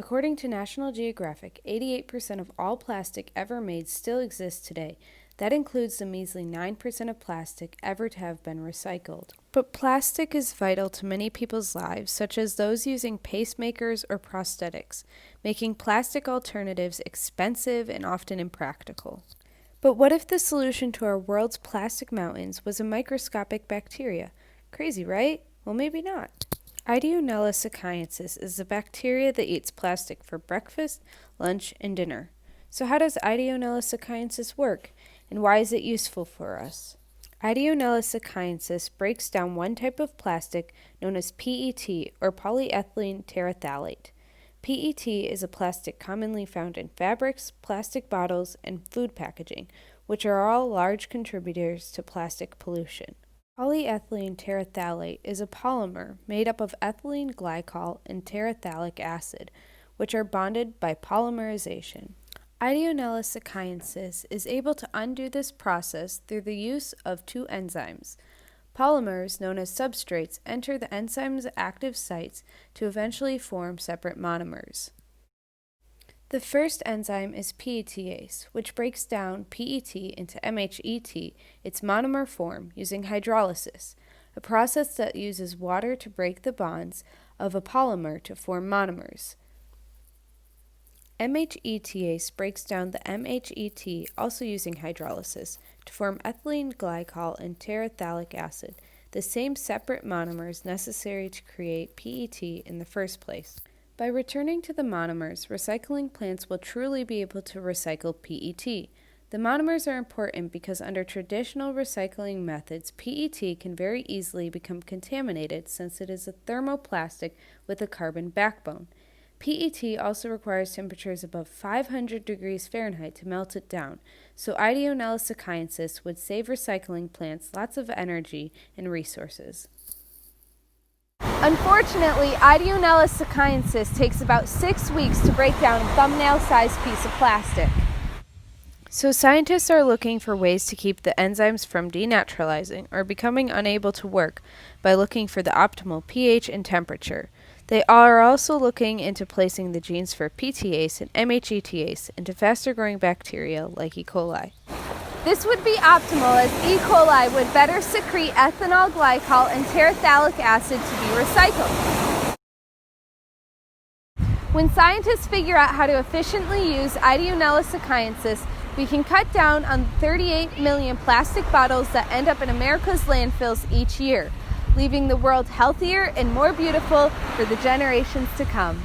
According to National Geographic, 88% of all plastic ever made still exists today. That includes the measly 9% of plastic ever to have been recycled. But plastic is vital to many people's lives, such as those using pacemakers or prosthetics, making plastic alternatives expensive and often impractical. But what if the solution to our world's plastic mountains was a microscopic bacteria? Crazy, right? Well, maybe not. Ideonella Sakaiensis is a bacteria that eats plastic for breakfast, lunch, and dinner. So how does Ideonella Sakaiensis work, and why is it useful for us? Ideonella Sakaiensis breaks down one type of plastic known as PET, or polyethylene terephthalate. PET is a plastic commonly found in fabrics, plastic bottles, and food packaging, which are all large contributors to plastic pollution. Polyethylene terephthalate is a polymer made up of ethylene glycol and terephthalic acid, which are bonded by polymerization. Ideonella Sakaiensis is able to undo this process through the use of two enzymes. Polymers, known as substrates, enter the enzyme's active sites to eventually form separate monomers. The first enzyme is PETase, which breaks down PET into MHET, its monomer form, using hydrolysis, a process that uses water to break the bonds of a polymer to form monomers. MHETase breaks down the MHET, also using hydrolysis, to form ethylene glycol and terephthalic acid, the same separate monomers necessary to create PET in the first place. By returning to the monomers, recycling plants will truly be able to recycle PET. The monomers are important because under traditional recycling methods, PET can very easily become contaminated since it is a thermoplastic with a carbon backbone. PET also requires temperatures above 500 degrees Fahrenheit to melt it down, so Ideonella Sakaiensis would save recycling plants lots of energy and resources. Unfortunately, Ideonella Sakaiensis takes about 6 weeks to break down a thumbnail-sized piece of plastic. So scientists are looking for ways to keep the enzymes from denaturalizing or becoming unable to work by looking for the optimal pH and temperature. They are also looking into placing the genes for PTase and MHETase into faster-growing bacteria like E. coli. This would be optimal as E. coli would better secrete ethanol glycol and terephthalic acid to be recycled. When scientists figure out how to efficiently use Ideonella Sakaiensis, we can cut down on 38 million plastic bottles that end up in America's landfills each year, leaving the world healthier and more beautiful for the generations to come.